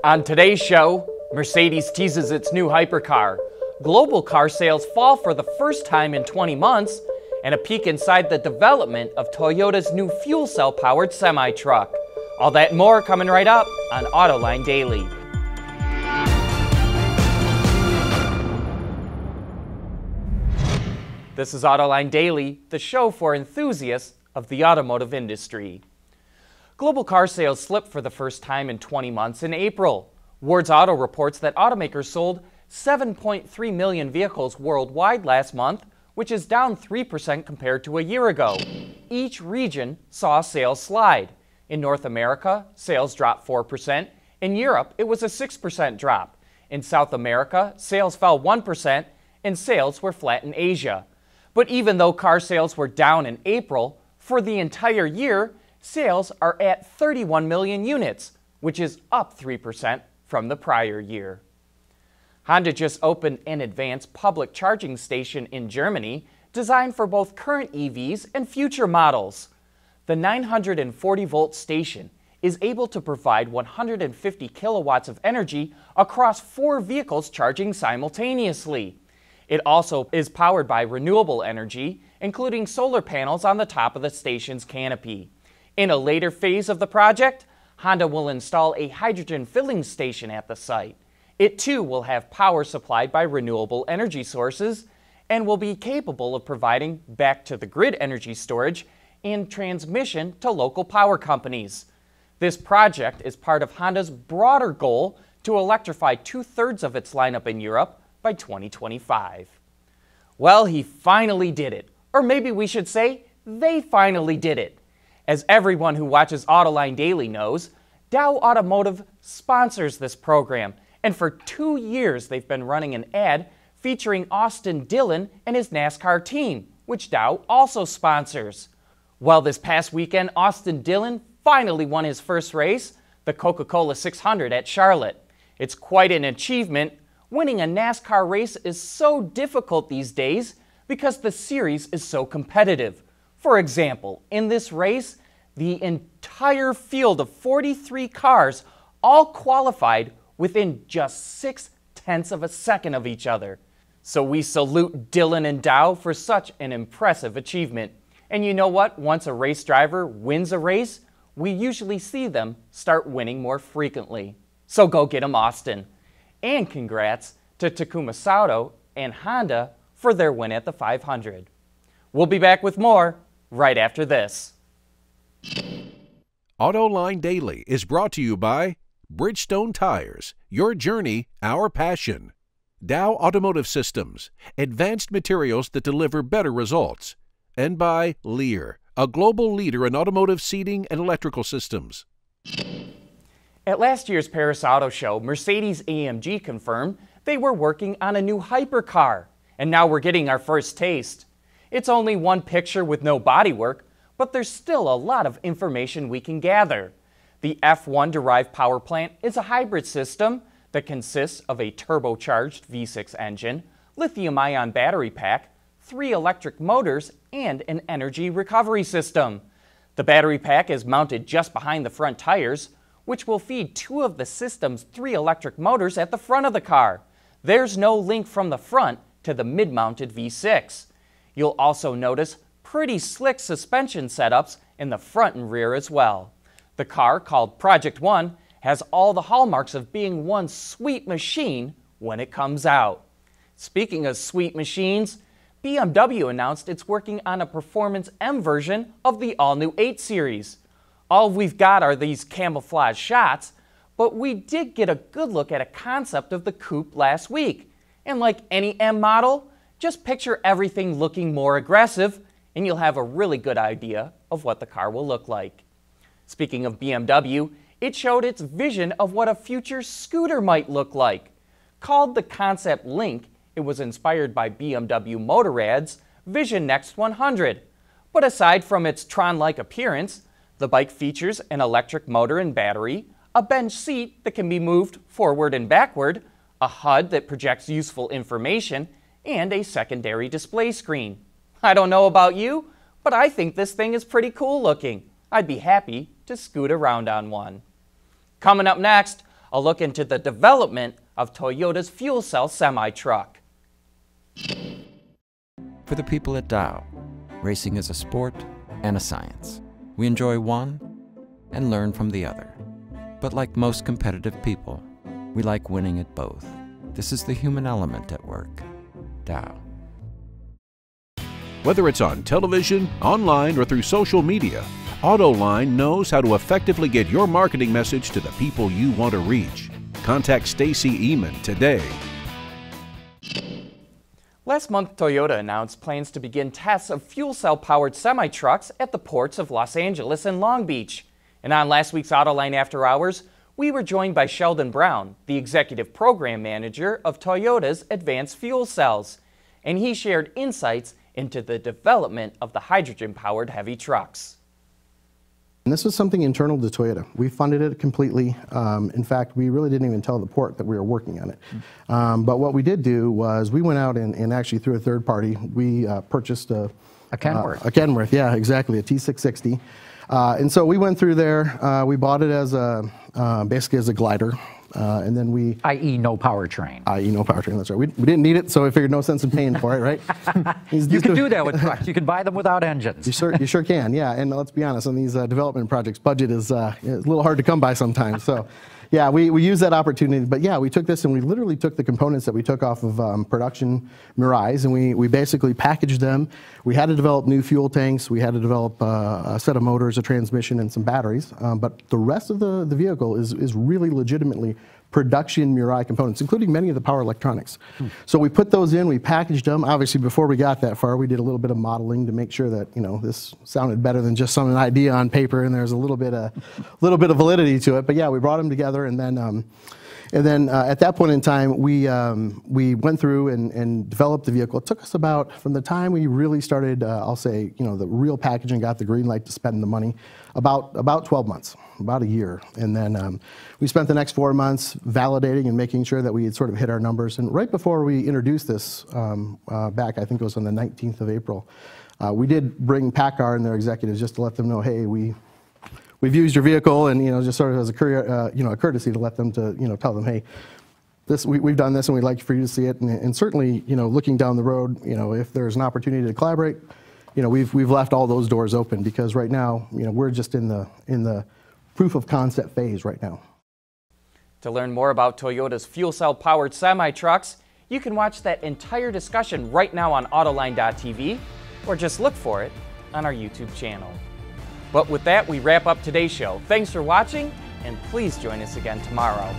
On today's show, Mercedes teases its new hypercar, global car sales fall for the first time in 20 months, and a peek inside the development of Toyota's new fuel cell-powered semi-truck. All that and more coming right up on Autoline Daily. This is Autoline Daily, the show for enthusiasts of the automotive industry. Global car sales slipped for the first time in 20 months in April. Ward's Auto reports that automakers sold 7.3 million vehicles worldwide last month, which is down 3% compared to a year ago. Each region saw sales slide. In North America, sales dropped 4%. In Europe, it was a 6% drop. In South America, sales fell 1%, and sales were flat in Asia. But even though car sales were down in April, for the entire year, sales are at 31 million units, which is up 3% from the prior year. Honda just opened an advanced public charging station in Germany designed for both current EVs and future models. The 940-volt station is able to provide 150 kilowatts of energy across 4 vehicles charging simultaneously. It also is powered by renewable energy, including solar panels on the top of the station's canopy. In a later phase of the project, Honda will install a hydrogen filling station at the site. It too will have power supplied by renewable energy sources and will be capable of providing back-to-the-grid energy storage and transmission to local power companies. This project is part of Honda's broader goal to electrify 2/3 of its lineup in Europe by 2025. Well, he finally did it. Or maybe we should say, they finally did it. As everyone who watches Autoline Daily knows, Dow Automotive sponsors this program, and for 2 years they've been running an ad featuring Austin Dillon and his NASCAR team, which Dow also sponsors. Well, this past weekend, Austin Dillon finally won his first race, the Coca-Cola 600 at Charlotte. It's quite an achievement. Winning a NASCAR race is so difficult these days because the series is so competitive. For example, in this race, the entire field of 43 cars all qualified within just 0.6 of a second of each other. So we salute Dillon and Dow for such an impressive achievement. And you know what? Once a race driver wins a race, we usually see them start winning more frequently. So go get 'em, Austin. And congrats to Takuma Sato and Honda for their win at the 500. We'll be back with more right after this. Autoline Daily is brought to you by Bridgestone Tires, your journey, our passion. Dow Automotive Systems, advanced materials that deliver better results. And by Lear, a global leader in automotive seating and electrical systems. At last year's Paris Auto Show, Mercedes-AMG confirmed they were working on a new hypercar, and now we're getting our first taste. It's only one picture with no bodywork, but there's still a lot of information we can gather. The F1-derived power plant is a hybrid system that consists of a turbocharged V6 engine, lithium-ion battery pack, 3 electric motors, and an energy recovery system. The battery pack is mounted just behind the front tires, which will feed 2 of the system's 3 electric motors at the front of the car. There's no link from the front to the mid-mounted V6. You'll also notice pretty slick suspension setups in the front and rear as well. The car, called Project One, has all the hallmarks of being one sweet machine when it comes out. Speaking of sweet machines, BMW announced it's working on a Performance M version of the all-new 8 Series. All we've got are these camouflage shots, but we did get a good look at a concept of the coupe last week. And like any M model, just picture everything looking more aggressive, and you'll have a really good idea of what the car will look like. Speaking of BMW, it showed its vision of what a future scooter might look like. Called the Concept Link, it was inspired by BMW Motorrad's Vision Next 100. But aside from its Tron-like appearance, the bike features an electric motor and battery, a bench seat that can be moved forward and backward, a HUD that projects useful information, and a secondary display screen. I don't know about you, but I think this thing is pretty cool looking. I'd be happy to scoot around on one. Coming up next, a look into the development of Toyota's fuel cell semi-truck. For the people at Dow, racing is a sport and a science. We enjoy one and learn from the other. But like most competitive people, we like winning at both. This is the human element at work. Dow. Whether it's on television, online, or through social media, Autoline knows how to effectively get your marketing message to the people you want to reach. Contact Stacy Eman today. Last month, Toyota announced plans to begin tests of fuel cell-powered semi-trucks at the ports of Los Angeles and Long Beach. And on last week's Autoline After Hours, we were joined by Sheldon Brown, the Executive Program Manager of Toyota's Advanced Fuel Cells. And he shared insights into the development of the hydrogen-powered heavy trucks. And this was something internal to Toyota. We funded it completely. In fact, we really didn't even tell the port that we were working on it. But what we did do was we went out and actually through a third party, we purchased a Kenworth, yeah, exactly, a T660. And so we went through there. We bought it as basically as a glider. And then we... i.e. no powertrain. I.e. no powertrain, that's right. We didn't need it, so we figured no sense in paying for it, right? You can do that with trucks. You can buy them without engines. You sure can, yeah. And let's be honest, on these development projects, budget is a little hard to come by sometimes. So, yeah, we use that opportunity. But yeah, we took this and we literally took the components that we took off of production Mirais and we basically packaged them. We had to develop new fuel tanks. We had to develop a set of motors, a transmission, and some batteries. But the rest of the vehicle is really legitimately production Mirai components, including many of the power electronics. So we put those in, we packaged them. Obviously, before we got that far, we did a little bit of modeling to make sure that this sounded better than just an idea on paper, and there's a little bit of validity to it. But yeah, we brought them together, and then at that point in time, we went through and developed the vehicle. It took us about, from the time we really started, I'll say, the real packaging, got the green light to spend the money, about 12 months, about a year. And then we spent the next 4 months validating and making sure that we had sort of hit our numbers. And right before we introduced this back, I think it was on the 19th of April, we did bring PACCAR and their executives just to let them know, hey, we've used your vehicle, and just sort of as a courtesy to let them tell them, hey, we've done this, and we'd like for you to see it. And certainly, looking down the road, if there's an opportunity to collaborate, we've left all those doors open, because right now, we're just in the proof of concept phase right now. To learn more about Toyota's fuel cell powered semi-trucks, you can watch that entire discussion right now on Autoline.tv, or just look for it on our YouTube channel. But with that, we wrap up today's show. Thanks for watching, and please join us again tomorrow.